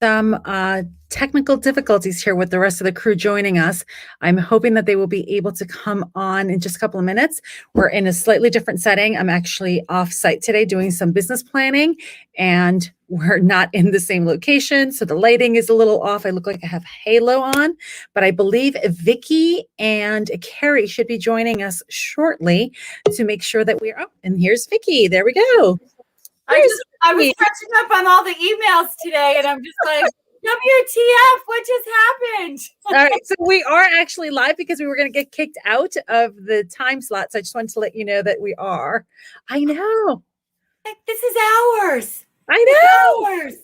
some technical difficulties here with the rest of the crew joining us. I'm hoping that they will be able to come on in just a couple of minutes. We're in a slightly different setting. I'm actually off site today doing some business planning, and we're not in the same location. So the lighting is a little off. I look like I have halo on, but I believe Vicky and Carrie should be joining us shortly to make sure that we're up. And here's Vicky. There we go. I was catching up on all the emails today, and I'm just like, WTF, what just happened? All right, so we are actually live because we were going to get kicked out of the time slot. So I just wanted to let you know that we are. I know. This is ours. I know. Ours.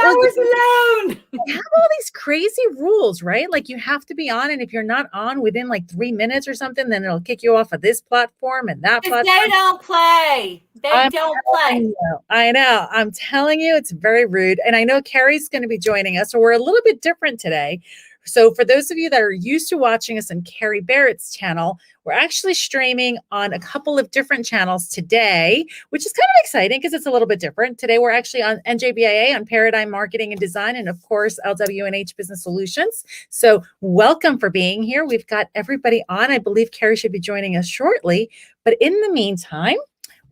Hours alone. They have all these crazy rules, right? Like you have to be on, and if you're not on within like 3 minutes or something, then it'll kick you off of this platform and that platform. They don't play. They don't play. I know. I'm telling you, it's very rude. And I know Carrie's going to be joining us, so we're a little bit different today. So for those of you that are used to watching us on Carrie Barrett's channel, we're actually streaming on a couple of different channels today, which is kind of exciting because it's a little bit different. Today, we're actually on NJBIA, on Paradigm Marketing and Design, and of course, LW&H Business Solutions. So welcome for being here. We've got everybody on. I believe Carrie should be joining us shortly. But in the meantime,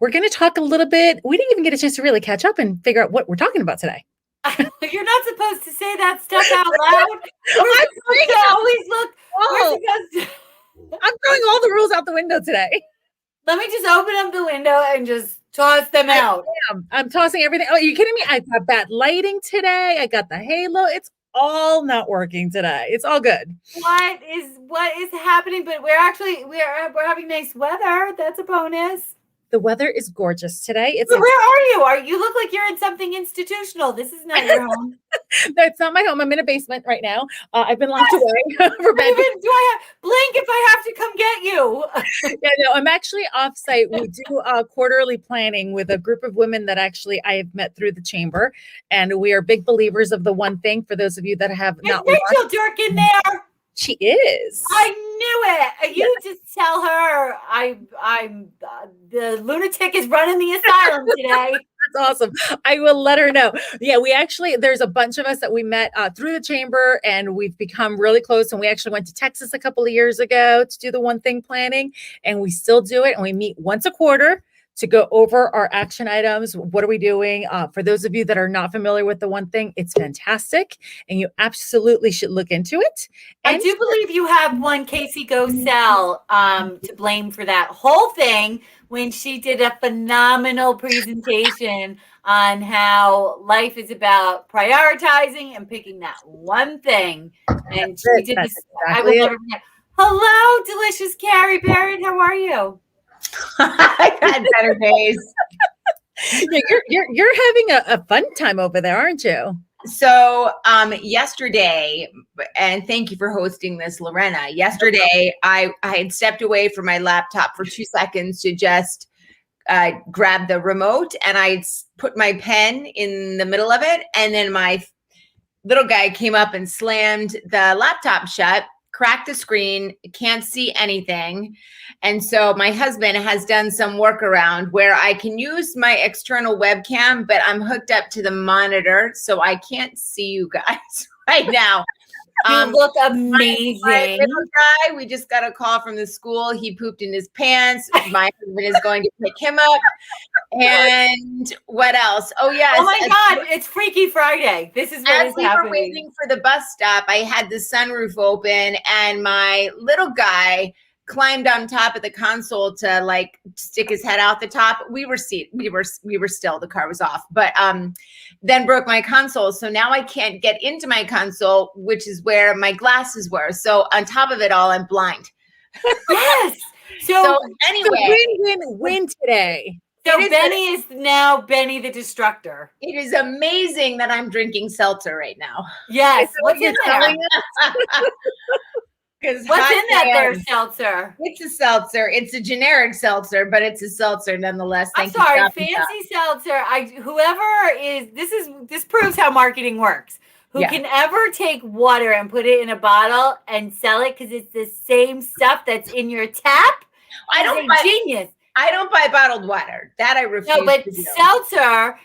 we're going to talk a little bit. We didn't even get a chance to really catch up and figure out what we're talking about today. You're not supposed to say that stuff out loud. We're supposed to always look. I'm throwing all the rules out the window today. Let me just open up the window and just toss them out. I'm tossing everything. Oh, are you kidding me? I got bad lighting today. I got the halo. It's all not working today. It's all good. What is happening? But we're having nice weather. That's a bonus. The weather is gorgeous today. Where are you? You look like you're in something institutional. This is not your home. No, it's not my home. I'm in a basement right now. I've been locked away for bed. Do I blink if I have to come get you? Yeah, no, I'm actually off site. We do quarterly planning with a group of women that actually I have met through the chamber, and we are big believers of the one thing. For those of you that have not watched, Rachel Dirk in there. She is. I knew it. You just tell her I'm the lunatic is running the asylum today. That's awesome. I will let her know. Yeah, there's a bunch of us that we met through the chamber, and we've become really close. And we actually went to Texas a couple of years ago to do the one thing planning, and we still do it. And we meet once a quarter to go over our action items. What are we doing? For those of you that are not familiar with the one thing, it's fantastic, and you absolutely should look into it. And I do believe you have one Casey Go Sell to blame for that whole thing when she did a phenomenal presentation on how life is about prioritizing and picking that one thing. And she did this. Exactly. I will never forget. Hello, delicious Carrie Barrett. How are you? I've had better days. You're having a fun time over there, aren't you? So yesterday, and thank you for hosting this, Lorena. Yesterday, I had stepped away from my laptop for 2 seconds to just grab the remote, and I put my pen in the middle of it, and then my little guy came up and slammed the laptop shut, cracked the screen, can't see anything. And so my husband has done some workaround where I can use my external webcam, but I'm hooked up to the monitor, so I can't see you guys right now. You look amazing. My little guy, we just got a call from the school. He pooped in his pants. My husband is going to pick him up. And what else? Oh, yes. Oh, my God. It's Freaky Friday. This is what is happening. As we were waiting for the bus stop, I had the sunroof open, and my little guy climbed on top of the console to like stick his head out the top. We were still, the car was off, but then broke my console. So now I can't get into my console, which is where my glasses were. So on top of it all, I'm blind. Yes. So anyway, win today. So Benny is now Benny the Destructor. It is amazing that I'm drinking seltzer right now. Yes. What's in there? What's in that there seltzer? It's a seltzer. It's a generic seltzer, but it's a seltzer nonetheless. I'm sorry, fancy seltzer. This proves how marketing works. Who can ever take water and put it in a bottle and sell it because it's the same stuff that's in your tap? I don't genius. I don't buy bottled water. That I refuse No, but to do. seltzer,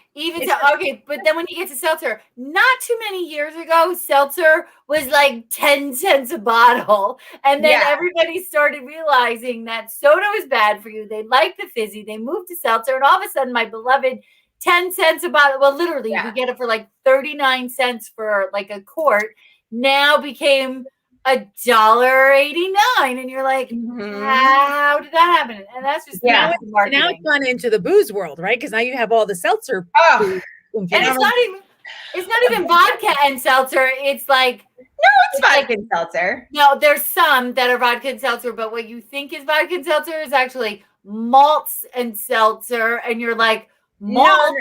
okay, but then when you get to seltzer, not too many years ago, seltzer was like 10 cents a bottle. And then everybody started realizing that soda was bad for you. They liked the fizzy. They moved to seltzer. And all of a sudden, my beloved 10 cents a bottle, well, literally, you could get it for like 39 cents for like a quart, now became $1.89, and you're like, how did that happen? And that's just now it's gone into the booze world, right? Because now you have all the seltzer. And it's not even vodka and seltzer. It's like it's vodka and seltzer. No, there's some that are vodka and seltzer, but what you think is vodka and seltzer is actually malts and seltzer, and you're like, malt.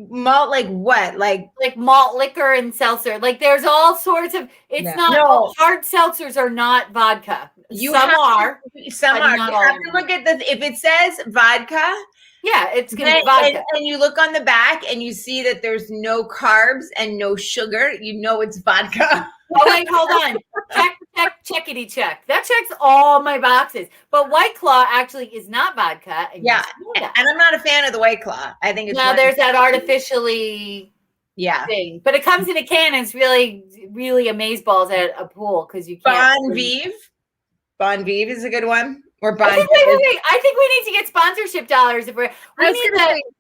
Malt, like what? Like malt liquor and seltzer. Like there's all sorts of. It's not hard seltzers are not vodka. Some are. Some are. You have to look at if it says vodka. Yeah, it's gonna be vodka. And you look on the back and you see that there's no carbs and no sugar. You know it's vodka. Oh wait, hold on. Checkity check. That checks all my boxes. But White Claw actually is not vodka. And and I'm not a fan of the White Claw. I think it's there's that artificially thing. But it comes in a can and it's really, really amazeballs at a pool because you can't. Bon Vive is a good one. Or Bon Vive. I think we need to get sponsorship dollars if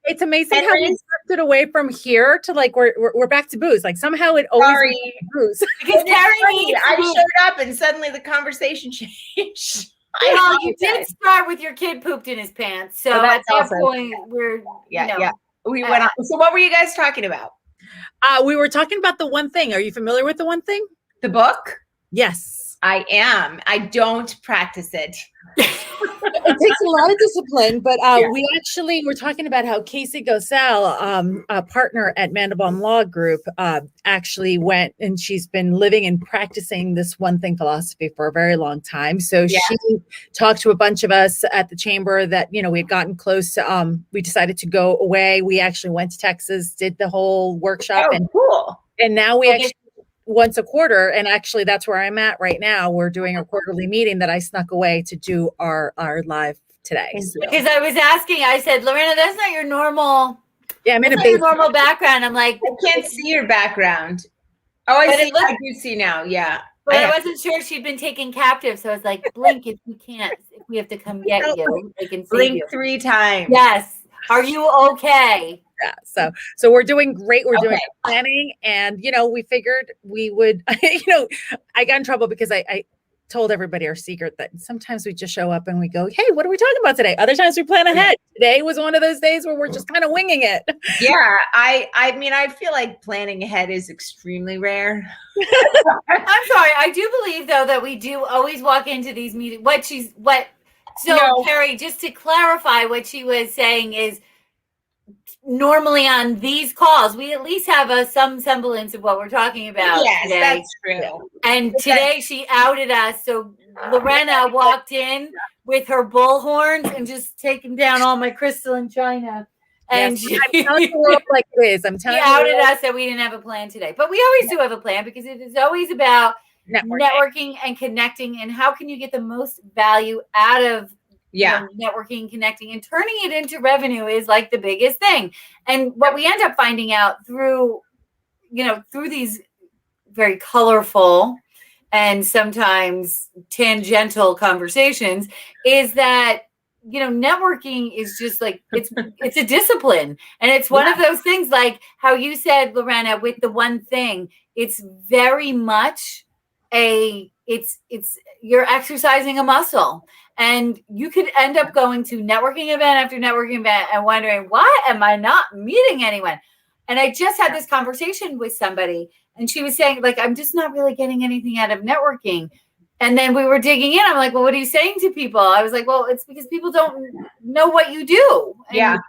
it's amazing how we drifted away from here to like we're back to booze. Like somehow it always booze. Because I showed up and suddenly the conversation changed. Well, you did start with your kid pooped in his pants. So at that point we're we went on. So what were you guys talking about? We were talking about The One Thing. Are you familiar with The One Thing? The book? Yes. I am. I don't practice it. It takes a lot of discipline, but we actually were talking about how Casey Gosell, a partner at Mandelbaum Law Group, actually went and she's been living and practicing this one thing philosophy for a very long time. So she talked to a bunch of us at the chamber that, we had gotten close to, we decided to go away. We actually went to Texas, did the whole workshop. Cool. And now we actually once a quarter, and actually that's where I'm at right now. We're doing a quarterly meeting that I snuck away to do our live today. So. Because I was asking, I said, Lorena, that's not your normal. Yeah, I'm in a normal background. I'm like, I can't see your background. Oh, I see. I do see now. Yeah, but I wasn't sure she'd been taken captive, so I was like, blink if you can't. If we have to come get you, they can blink you. 3 times. Yes. Are you okay? Yeah, so we're doing great. We're doing planning, and we figured we would. I got in trouble because I told everybody our secret that sometimes we just show up and we go, "Hey, what are we talking about today?" Other times we plan ahead. Today was one of those days where we're just kind of winging it. Yeah, I mean, I feel like planning ahead is extremely rare. I'm sorry. I do believe though that we do always walk into these meetings. Carrie, just to clarify, what she was saying is, normally on these calls, we at least have some semblance of what we're talking about. Yes, today. That's true. And today she outed us. So Lorena walked in with her bullhorns and just taken down all my crystalline china. And I'm telling you like it is. I'm telling you. She outed us that we didn't have a plan today. But we always do have a plan because it is always about networking and connecting, and how can you get the most value out of networking, connecting, and turning it into revenue is like the biggest thing. And what we end up finding out through these very colorful and sometimes tangential conversations is that networking is just like it's a discipline, and it's one of those things like how you said, Lorena, with The One Thing. It's very much you're exercising a muscle, and you could end up going to networking event after networking event and wondering, why am I not meeting anyone? And I just had this conversation with somebody, and she was saying, like, I'm just not really getting anything out of networking. And then we were digging in. I'm like, well, what are you saying to people? I was like, well, it's because people don't know what you do. And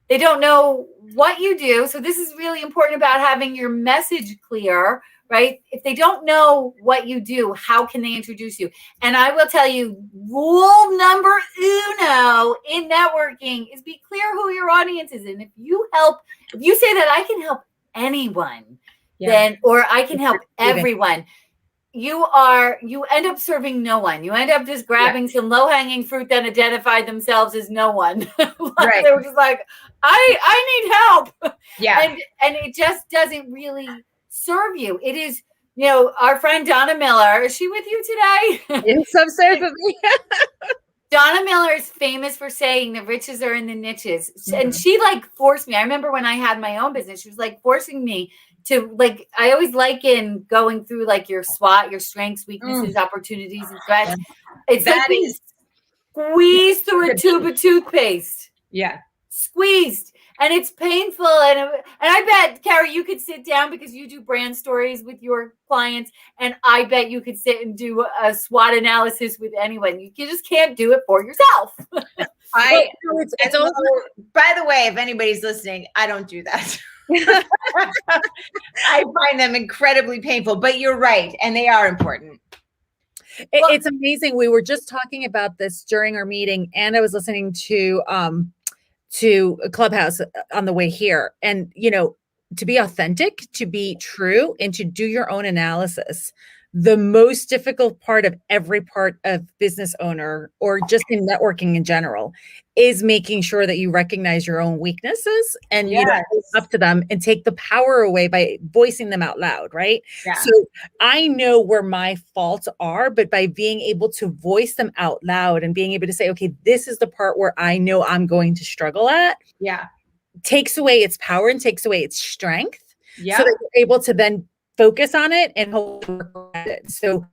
they don't know what you do. So this is really important about having your message clear, right? If they don't know what you do, how can they introduce you? And I will tell you, rule number uno in networking is be clear who your audience is. And if you say that I can help anyone, or I can help everyone, you end up serving no one. You end up just grabbing some low-hanging fruit that identified themselves as no one. Right. They were just like, I need help. Yeah. And it just doesn't really serve you. It is, our friend Donna Miller, is she with you today? It's upstairs with me. Donna Miller is famous for saying the riches are in the niches. Mm-hmm. And she forced me. I remember when I had my own business, she was forcing me to I always liken going through your SWOT, your strengths, weaknesses, opportunities, and threats. It's that being squeezed through a tube of toothpaste. Yeah. Squeezed. And it's painful. And I bet, Carrie, you could sit down because you do brand stories with your clients. And I bet you could sit and do a SWOT analysis with anyone. You just can't do it for yourself. By the way, if anybody's listening, I don't do that. I find them incredibly painful, but you're right. And they are important. It's amazing. We were just talking about this during our meeting, and I was listening to a Clubhouse on the way here. And, to be authentic, to be true, and to do your own analysis, the most difficult part of every part of business owner, or just in networking in general, is making sure that you recognize your own weaknesses and up to them and take the power away by voicing them out loud, right? Yeah. So I know where my faults are, but by being able to voice them out loud and being able to say, okay, this is the part where I know I'm going to struggle at. Yeah. Takes away its power and takes away its strength. Yeah. So that you're able to then focus on it and hopefully work at it. So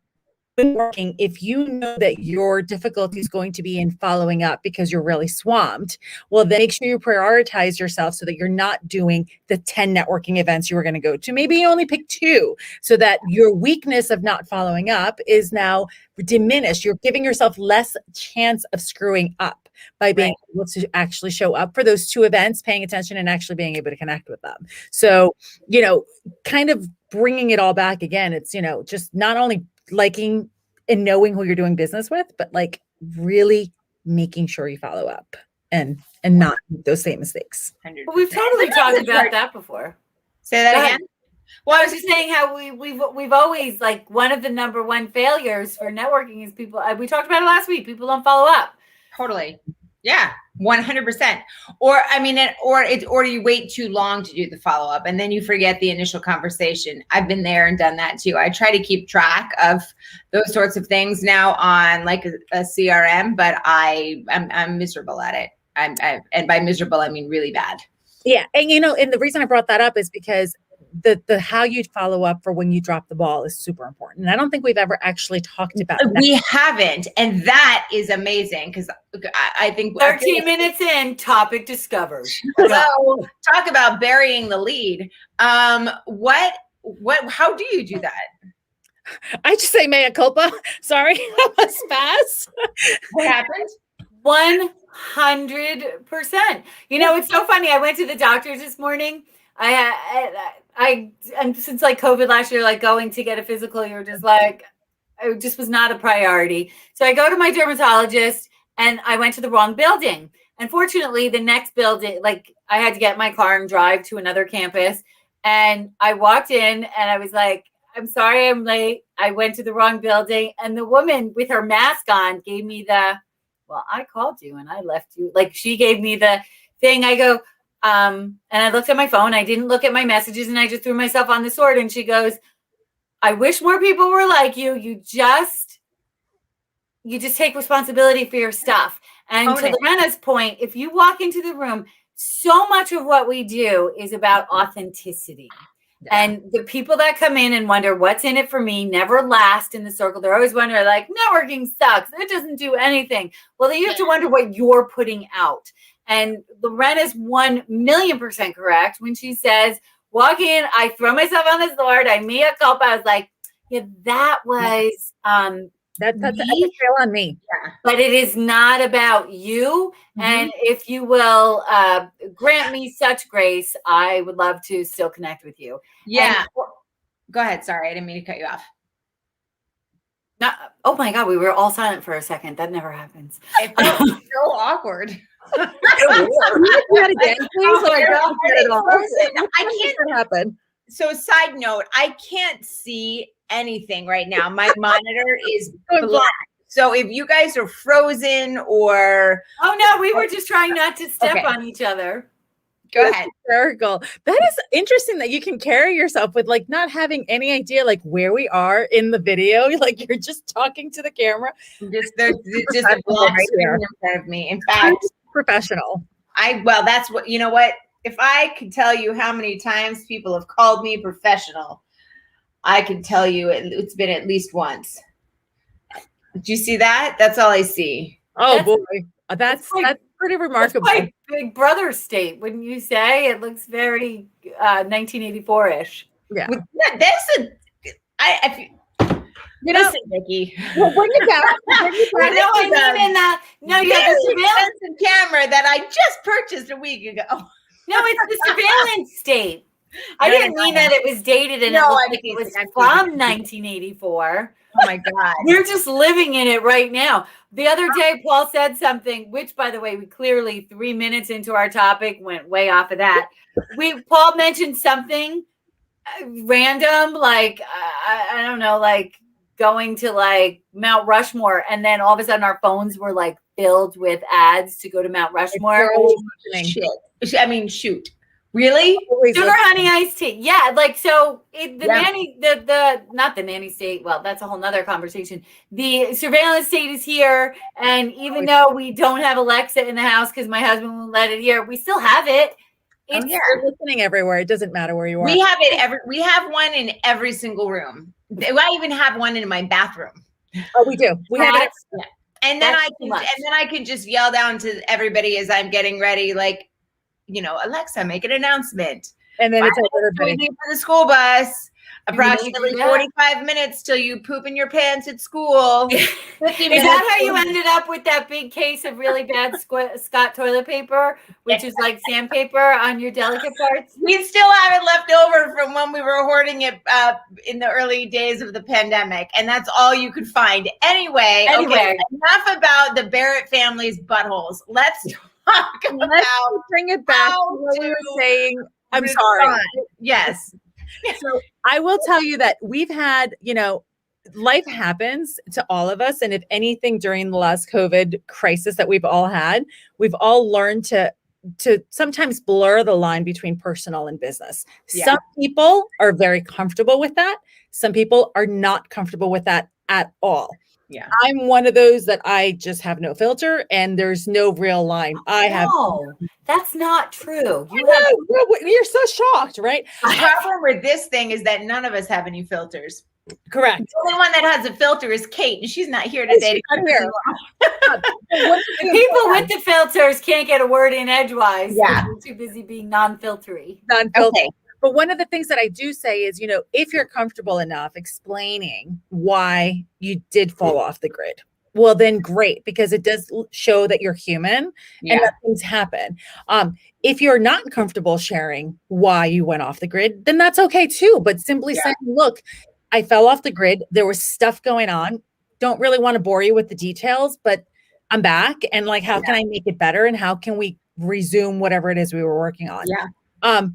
working, if you know that your difficulty is going to be in following up because you're really swamped, well, then make sure you prioritize yourself so that you're not doing the 10 networking events you were going to go to. Maybe you only pick 2 so that your weakness of not following up is now diminished. You're giving yourself less chance of screwing up by being able to actually show up for those 2 events, paying attention and actually being able to connect with them. So, kind of bringing it all back again, it's, just not only liking and knowing who you're doing business with, but really making sure you follow up and not make those same mistakes. 100%. Well, we've totally talked about that before. Say that again. Well, I was just saying how we've always one of the number one failures for networking is people. We talked about it last week. People don't follow up. Totally. Yeah. 100%. Or you wait too long to do the follow-up and then you forget the initial conversation. I've been there and done that too. I try to keep track of those sorts of things now on a CRM, but I'm miserable at it. And by miserable, I mean really bad. Yeah. And, and the reason I brought that up is because the how you follow up for when you drop the ball is super important. And I don't think we've ever actually talked about that. We haven't. And that is amazing because I think 13 minutes in, topic discovered. So talk about burying the lead. How do you do that? I just say mea culpa. Sorry, that was fast. What happened? 100%. It's so funny. I went to the doctor's this morning. And since COVID last year, going to get a physical, you're just it just was not a priority. So I go to my dermatologist and I went to the wrong building. Unfortunately, the next building, I had to get my car and drive to another campus. And I walked in and I was like, I'm sorry, I'm late. I went to the wrong building. And the woman with her mask on gave me I called you and I left you. She gave me the thing. I go, and I looked at my phone. I didn't look at my messages and I just threw myself on the sword. And she goes, I wish more people were like you. You just take responsibility for your stuff. And to Lorena's point, if you walk into the room, so much of what we do is about authenticity. Yeah. And the people that come in and wonder what's in it for me never last in the circle. They're always wondering networking sucks. It doesn't do anything. Well, then you have to wonder what you're putting out. And Lorena's 1,000,000% correct when she says, walk in, I throw myself on the sword, I mea culpa. I was like, yeah, that was that's a trail on me. Yeah. But it is not about you. Mm-hmm. And if you will grant me such grace, I would love to still connect with you. Yeah. Go ahead. Sorry, I didn't mean to cut you off. Oh my God, we were all silent for a second. That never happens. It felt so awkward. I can't happen. So side note, I can't see anything right now. My monitor is Going black. So if you guys are frozen or Oh no, we were just trying not to step Okay. on each other. go ahead. Hysterical. That is interesting that you can carry yourself with like not having any idea like where we are in the video. Like you're just talking to the camera. There's just a black Right screen here. in front of me. In fact, Professional. well, that's what, you know what? If I could tell you how many times people have called me professional, I can tell you it's been at least once. Did you see that? That's all I see. Oh That's- boy. That's pretty remarkable. That's quite Big Brother state, wouldn't you say? It looks very 1984-ish. Yeah. That's You know, listen, Nikki. we'll bring it back. Bring it back. No, I mean in that. No, you have the Very surveillance. expensive camera that I just purchased a week ago. No, it's the surveillance state. I No, didn't no, mean no. that it was dated and No, it looked I'm like it was teasing, I'm from teasing. 1984. Oh my God. We're just living in it right now. The other day, Paul said something, which, by the way, we clearly 3 minutes into our topic went way off of that. Paul mentioned something random, like I don't know, like going to like Mount Rushmore, and then all of a sudden our phones were like filled with ads to go to Mount Rushmore. Shit. I mean, shoot. Really? Sugar honey iced tea. Yeah, like so the Yeah. nanny, the not the nanny state, well, that's a whole nother conversation. The surveillance state is here, and even though we don't have Alexa in the house because my husband won't let it here, we still have it. It's You're listening everywhere. It doesn't matter where you are. We have it we have one in every single room. I even have one in my bathroom. Oh, we do. We have it. that's- And then That's too much. I can just yell down to everybody as I'm getting ready, like, you know, Alexa, make an announcement. And then it's like 5 everybody. minutes for the school bus. You Approximately do that? 45 minutes till you poop in your pants at school. 50 Is minutes that how you till- ended up with that big case of really bad Scott toilet paper, which is like sandpaper on your delicate parts? We still have it left over from when we were hoarding it in the early days of the pandemic, and that's all you could find. Anyway, okay, enough about the Barrett family's buttholes. Let's talk about Let's bring it back to how what we were to saying. I'm respond. sorry. Yes. So I will tell you that we've had, you know, life happens to all of us. And if anything, during the last COVID crisis that we've all had, we've all learned to sometimes blur the line between personal and business. Yeah. Some people are very comfortable with that. Some people are not comfortable with that at all. Yeah. I'm one of those that I just have no filter and there's no real line. I have. No, that's not true. You're so shocked, right? The problem with this thing is that none of us have any filters. Correct. The only one that has a filter is Kate, and she's not here today. She's not here. People with the filters can't get a word in edgewise. Yeah. They're too busy being non-filtery. Non-filter. Okay. But one of the things that I do say is, you know, if you're comfortable enough explaining why you did fall off the grid, well, then great, because it does show that you're human and that things happen. If you're not comfortable sharing why you went off the grid, then that's okay too. But simply saying, look, I fell off the grid. There was stuff going on. Don't really want to bore you with the details, but I'm back. And like, how can I make it better? And how can we resume whatever it is we were working on? Yeah.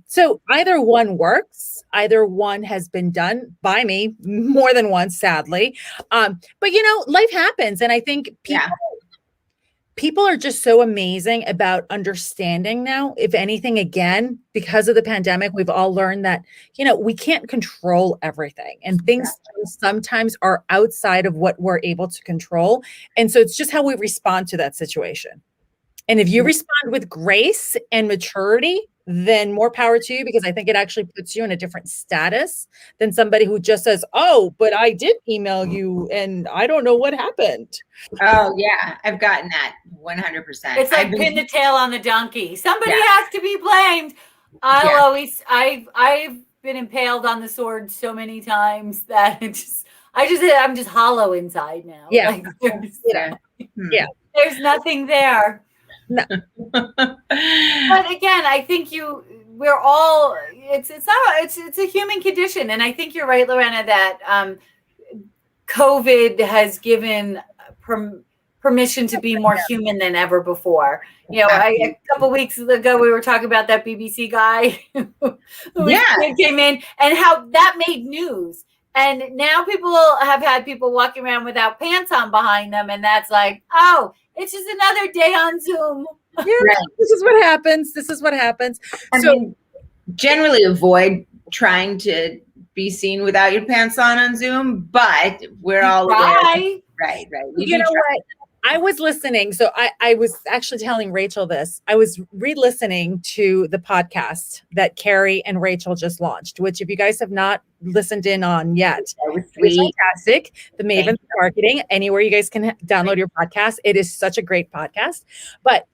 So either one works, either one has been done by me more than once, sadly. But you know, life happens. And I think people are just so amazing about understanding now. If anything, again, because of the pandemic, we've all learned that, you know, we can't control everything and things sometimes are outside of what we're able to control. And so it's just how we respond to that situation. And if you respond with grace and maturity, then more power to you, because I think it actually puts you in a different status than somebody who just says, oh, but I did email you and I don't know what happened. Oh, yeah. I've gotten that 100%. It's like pin the tail on the donkey. Somebody has to be blamed. I've been impaled on the sword so many times that I'm just hollow inside now. Yeah. Like, there's nothing there. No. But again, I think we're all it's a human condition, and I think you're right, Lorena, that COVID has given permission to be more human than ever before. You know, a couple weeks ago we were talking about that BBC guy who came in and how that made news. And now people have had people walking around without pants on behind them. And that's like, oh, it's just another day on Zoom. Yeah, right. This is what happens. This is what happens. I mean, generally avoid trying to be seen without your pants on Zoom, but we're all aware. Right. You know what? I was listening. So I was actually telling Rachel this. I was re-listening to the podcast that Carrie and Rachel just launched, which if you guys have not listened in on yet, it's fantastic. The Maven Marketing, anywhere you guys can download your podcast. It is such a great podcast. But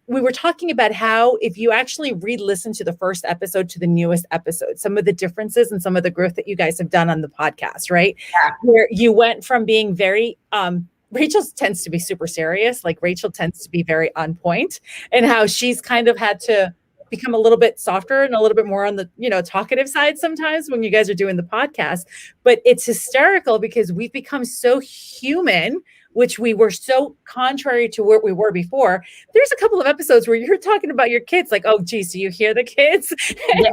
we were talking about how if you actually re-listen to the first episode to the newest episode, some of the differences and some of the growth that you guys have done on the podcast, right? Yeah. Where you went from being very Rachel tends to be super serious. Like Rachel tends to be very on point, and how she's kind of had to become a little bit softer and a little bit more on the, talkative side sometimes when you guys are doing the podcast. But it's hysterical because we've become so human, which we were so contrary to what we were before. There's a couple of episodes where you're talking about your kids, like, oh, geez, do you hear the kids? Yeah.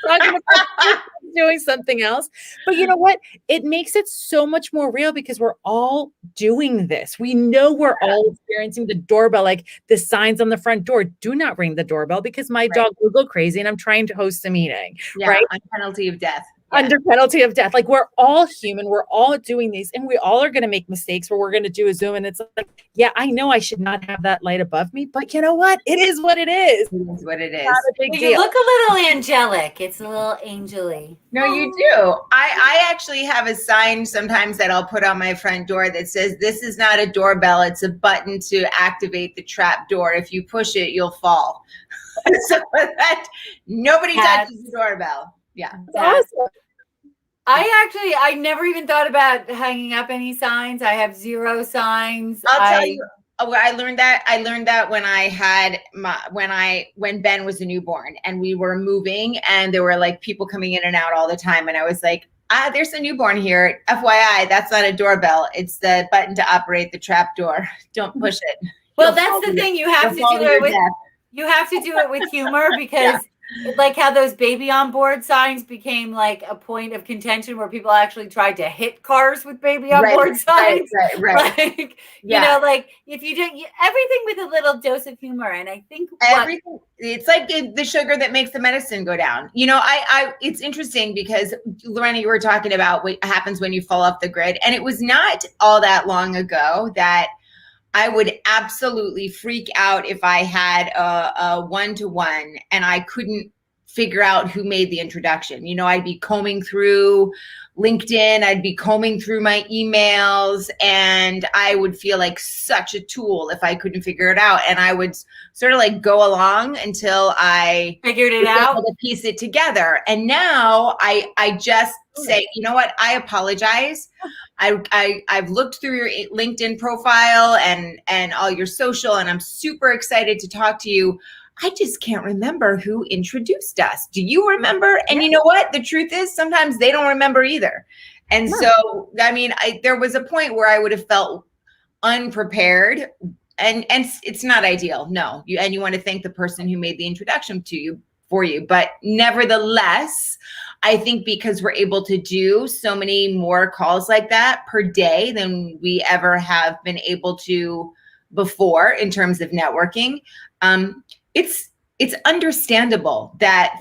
Talking about doing something else. But you know what? It makes it so much more real because we're all doing this. We know we're all experiencing the doorbell, like the signs on the front door. Do not ring the doorbell because my dog will go crazy and I'm trying to host a meeting. Right? On penalty of death. Under penalty of death. Like we're all human. We're all doing these and we all are going to make mistakes where we're going to do a Zoom. And it's like, yeah, I know I should not have that light above me, but you know what? It is what it is. It is what it is. Not a big deal. You look a little angelic. It's a little angely. No, you do. I actually have a sign sometimes that I'll put on my front door that says, this is not a doorbell. It's a button to activate the trap door. If you push it, you'll fall. So that nobody touches the doorbell. Yeah. Awesome. I never even thought about hanging up any signs. I have 0 signs. I'll tell you. I learned that when I had when Ben was a newborn and we were moving and there were like people coming in and out all the time. And I was like, there's a newborn here. FYI, that's not a doorbell. It's the button to operate the trap door. Don't push it. Well, that's the thing. You have to do it with humor because like how those baby on board signs became like a point of contention where people actually tried to hit cars with baby on board signs. Right. Like, you know, like if you did everything with a little dose of humor. And I think everything, it's like the sugar that makes the medicine go down. You know, it's interesting because Lorena, you were talking about what happens when you fall off the grid. And it was not all that long ago that I would absolutely freak out if I had a one-to-one and I couldn't figure out who made the introduction. You know, I'd be combing through LinkedIn, I'd be combing through my emails, and I would feel like such a tool if I couldn't figure it out. And I would sort of like go along until I figured it out, to piece it together. And now I just say, you know what? I apologize. I've looked through your LinkedIn profile and all your social, and I'm super excited to talk to you. I just can't remember who introduced us. Do you remember? And you know what? The truth is sometimes they don't remember either. And so, I mean, there was a point where I would have felt unprepared, and it's not ideal. No, you want to thank the person who made the introduction for you. But nevertheless, I think because we're able to do so many more calls like that per day than we ever have been able to before in terms of networking, it's understandable that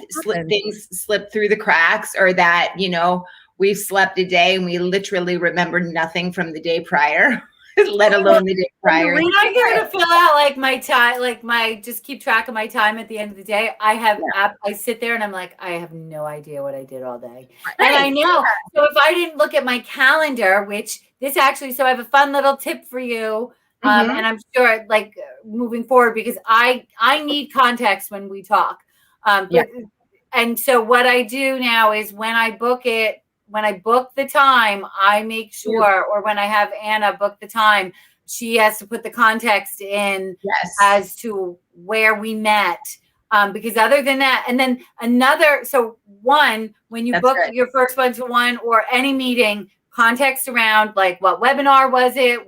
things slip through the cracks, or that, you know, we've slept a day and we literally remembered nothing from the day prior. Let alone the day prior. When I'm here to fill out like my time, just keep track of my time at the end of the day. I sit there and I'm like, I have no idea what I did all day. Right. And I know. So if I didn't look at my calendar, which this actually, so I have a fun little tip for you. And I'm sure like moving forward, because I need context when we talk. And so what I do now is when I book the time, I make sure, or when I have Anna book the time, she has to put the context in as to where we met. Because other than that, and then when you book your first one-to-one or any meeting, context around like what webinar was it,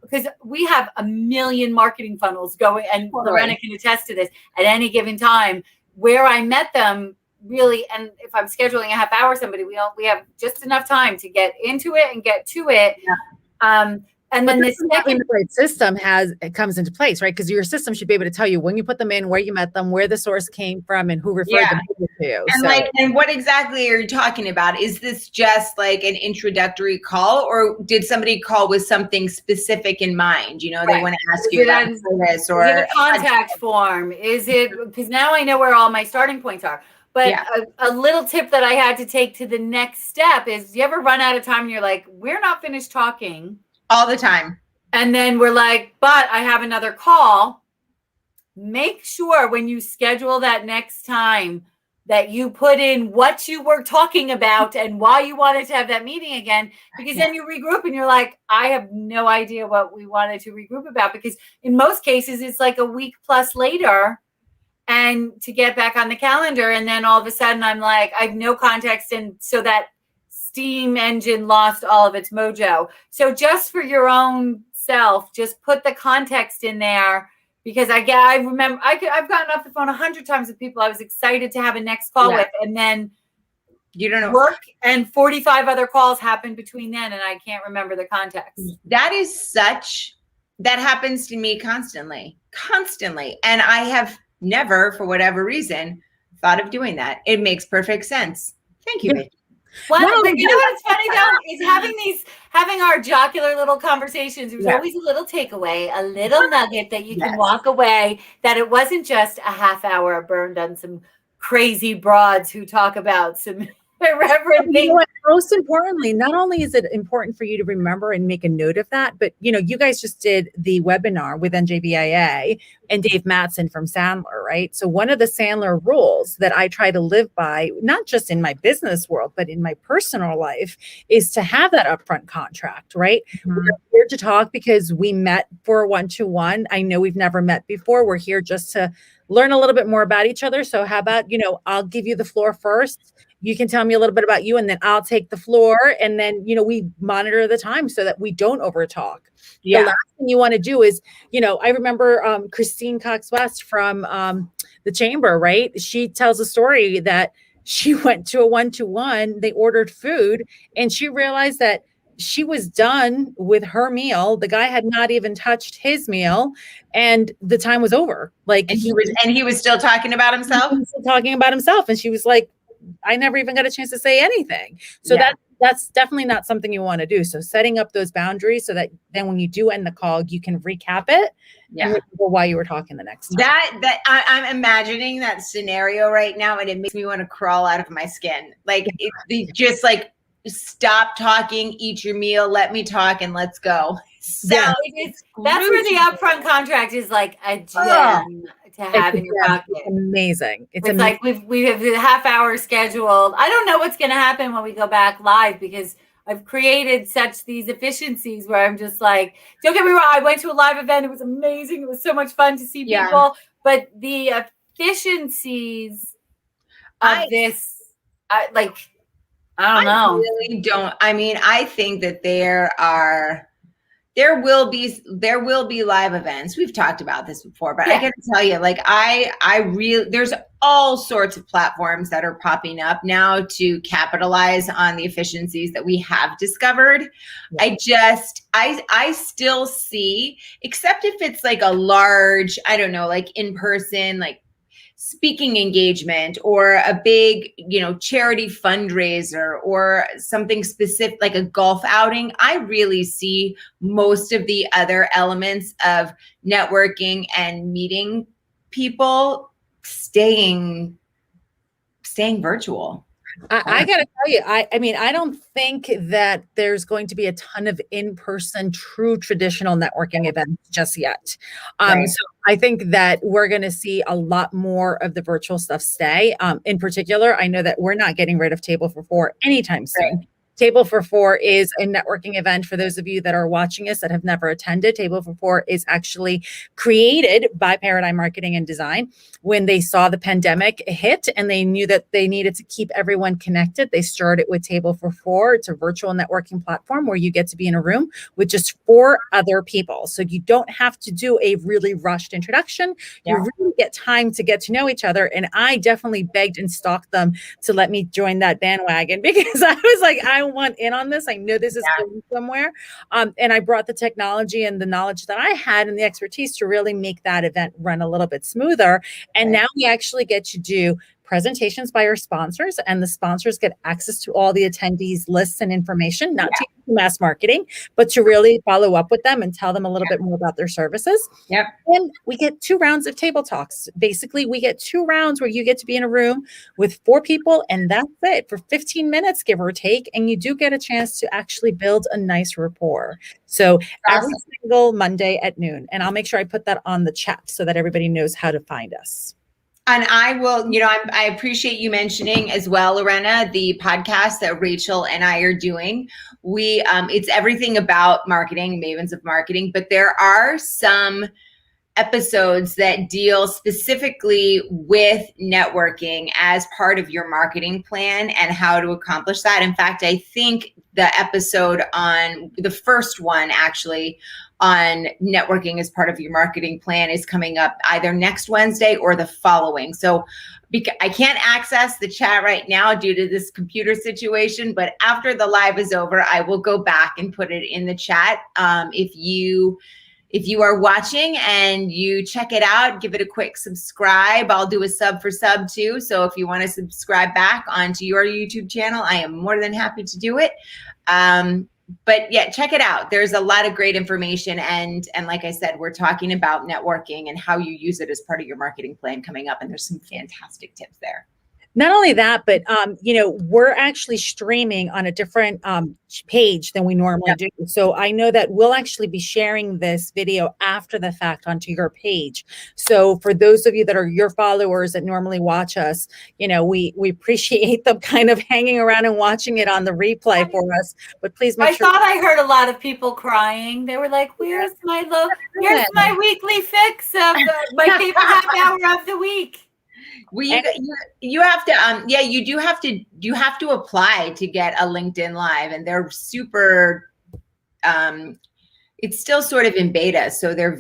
because we have a million marketing funnels going, and Lorena can attest to this at any given time. Where I met them really, and if I'm scheduling a half hour somebody, we have just enough time to get into it and get to it. Yeah. And but then the having second the right system comes into place, right? Because your system should be able to tell you when you put them in, where you met them, where the source came from, and who referred them to you. And and what exactly are you talking about? Is this just like an introductory call, or did somebody call with something specific in mind? You know, they want to ask you about this, or is it a contact form? Is it, because now I know where all my starting points are. But a little tip that I had to take to the next step is, you ever run out of time and you're like, we're not finished talking? All the time. And then we're like, but I have another call. Make sure when you schedule that next time that you put in what you were talking about and why you wanted to have that meeting again, because then you regroup and you're like, I have no idea what we wanted to regroup about, because in most cases it's like a week plus later and to get back on the calendar. And then all of a sudden I'm like, I have no context. And so that steam engine lost all of its mojo. So just for your own self, just put the context in there, because I remember I've gotten off the phone 100 times with people I was excited to have a next call with, and then you don't know, work and 45 other calls happened between then, and I can't remember the context. That happens to me constantly. And I have never, for whatever reason, thought of doing that. It makes perfect sense. Thank you, Vicky. Well, but you know what's funny though is having our jocular little conversations. There's always a little takeaway, a little nugget that you can walk away, that it wasn't just a half hour burned on some crazy broads who talk about some irreverent things. You know what? Most importantly, not only is it important for you to remember and make a note of that, but you guys just did the webinar with NJBIA and Dave Mattson from Sandler, right? So one of the Sandler rules that I try to live by, not just in my business world, but in my personal life, is to have that upfront contract, right? Mm-hmm. We're here to talk because we met for a one-to-one. I know we've never met before. We're here just to learn a little bit more about each other. So how about, I'll give you the floor first. You can tell me a little bit about you, and then I'll take the floor. And then, we monitor the time so that we don't overtalk. Yeah. The last thing you want to do is, I remember Christine Cox-West from the Chamber, right? She tells a story that she went to a one-to-one, they ordered food, and she realized that she was done with her meal. The guy had not even touched his meal, and the time was over. Like, and he was still talking about himself. He was still talking about himself, and she was like, I never even got a chance to say anything. So that's definitely not something you want to do. So setting up those boundaries so that then when you do end the call, you can recap it. And remember why you were talking the next time. I'm imagining that scenario right now, and it makes me want to crawl out of my skin. Like, just like, stop talking, eat your meal, let me talk, and let's go. So that's where the upfront contract is like a gem to have in your pocket. It's amazing. It's like we have the half hour scheduled. I don't know what's going to happen when we go back live, because I've created these efficiencies where I'm just like, don't get me wrong, I went to a live event. It was amazing. It was so much fun to see people. But the efficiencies of this, I don't know. I really don't. I mean, I think that there will be live events. We've talked about this before, but I got to tell you, like, there's all sorts of platforms that are popping up now to capitalize on the efficiencies that we have discovered. Yeah. I still see, except if it's like a large, I don't know, like in person, like speaking engagement, or a big, charity fundraiser, or something specific like a golf outing, I really see most of the other elements of networking and meeting people staying virtual. I got to tell you, I mean, I don't think that there's going to be a ton of in-person, true traditional networking events just yet. So I think that we're going to see a lot more of the virtual stuff stay. In particular, I know that we're not getting rid of Table for Four anytime soon. Table for Four is a networking event for those of you that are watching us that have never attended. Table for Four is actually created by Paradigm Marketing and Design. When they saw the pandemic hit and they knew that they needed to keep everyone connected, they started with Table for Four. It's a virtual networking platform where you get to be in a room with just 4 other people. So you don't have to do a really rushed introduction. You really get time to get to know each other. And I definitely begged and stalked them to let me join that bandwagon because I was like, I want in on this. I know this is going somewhere. And I brought the technology and the knowledge that I had and the expertise to really make that event run a little bit smoother. And now we actually get to do presentations by our sponsors, and the sponsors get access to all the attendees lists and information, not to mass marketing, but to really follow up with them and tell them a little bit more about their services. And we get 2 rounds of table talks. Basically, we get 2 rounds where you get to be in a room with 4 people, and that's it for 15 minutes, give or take. And you do get a chance to actually build a nice rapport. So every single Monday at noon, and I'll make sure I put that on the chat so that everybody knows how to find us. And I will, I appreciate you mentioning as well, Lorena, the podcast that Rachel and I are doing. It's everything about marketing, Mavens of Marketing, but there are some episodes that deal specifically with networking as part of your marketing plan and how to accomplish that. In fact, I think the episode on the first one actually on networking as part of your marketing plan is coming up either next Wednesday or the following. So I can't access the chat right now due to this computer situation, but after the live is over, I will go back and put it in the chat. If you are watching and you check it out, give it a quick subscribe. I'll do a sub for sub too. So if you want to subscribe back onto your YouTube channel, I am more than happy to do it. But yeah, check it out. There's a lot of great information. And like I said, we're talking about networking and how you use it as part of your marketing plan coming up. And there's some fantastic tips there. Not only that, but, we're actually streaming on a different page than we normally do. So I know that we'll actually be sharing this video after the fact onto your page. So for those of you that are your followers that normally watch us, we appreciate them kind of hanging around and watching it on the replay for us. But please make sure. I thought I heard a lot of people crying. They were like, where's my weekly fix of my favorite half hour of the week? Well, you have to, you have to apply to get a LinkedIn Live, and they're super, it's still sort of in beta. So they're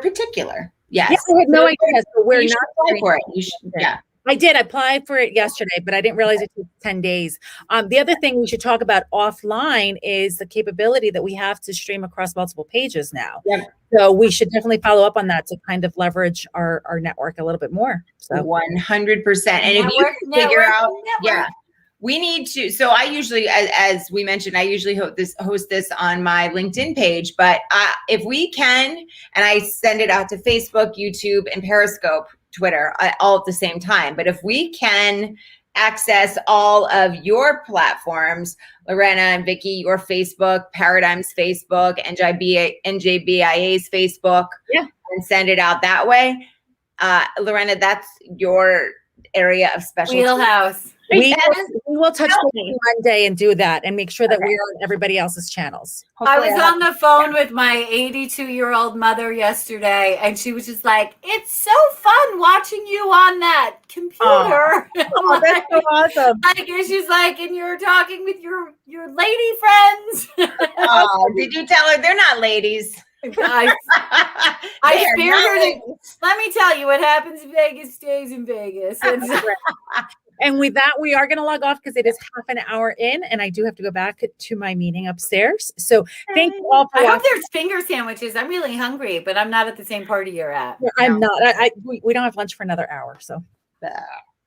particular. Yes. Yeah, I had no idea. So we're not apply for it. You should, I did. I applied for it yesterday, but I didn't realize it took 10 days. The other thing we should talk about offline is the capability that we have to stream across multiple pages now. So we should definitely follow up on that to kind of leverage our network a little bit more. So 100%. And if you can figure out, we need to. So I usually, as we mentioned, I usually host this on my LinkedIn page. But if we can, and I send it out to Facebook, YouTube, and Periscope, Twitter, all at the same time. But if we can access all of your platforms, Lorena and Vicky, your Facebook, Paradigm's Facebook, NJBIA's Facebook, and send it out that way. Lorena, that's your area of specialty. Wheelhouse. We will touch base Monday and do that and make sure that we're on everybody else's channels. Hopefully I was on the phone with my 82-year-old mother yesterday, and she was just like, it's so fun watching you on that computer. Oh, that's so awesome. And she's like, and you're talking with your lady friends. Oh, did you tell her they're not ladies? I spared her. Let me tell you, what happens in Vegas stays in Vegas. And with that, we are going to log off because it is half an hour in, and I do have to go back to my meeting upstairs. So thank you all for watching. I hope there's finger sandwiches. I'm really hungry, but I'm not at the same party you're at. I'm not. We don't have lunch for another hour, so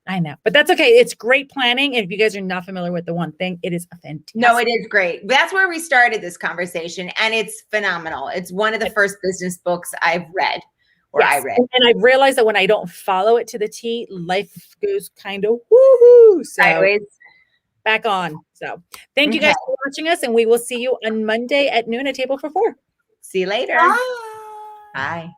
I know, but that's okay. It's great planning, and if you guys are not familiar with the one thing, it is a fantastic. No, it is great. That's where we started this conversation, and it's phenomenal. It's one of the first business books I've read. I read. And I realized that when I don't follow it to the T, life goes kind of woohoo. So sideways. Back on. So thank you guys for watching us, and we will see you on Monday at noon at Table for Four. See you later. Bye. Bye.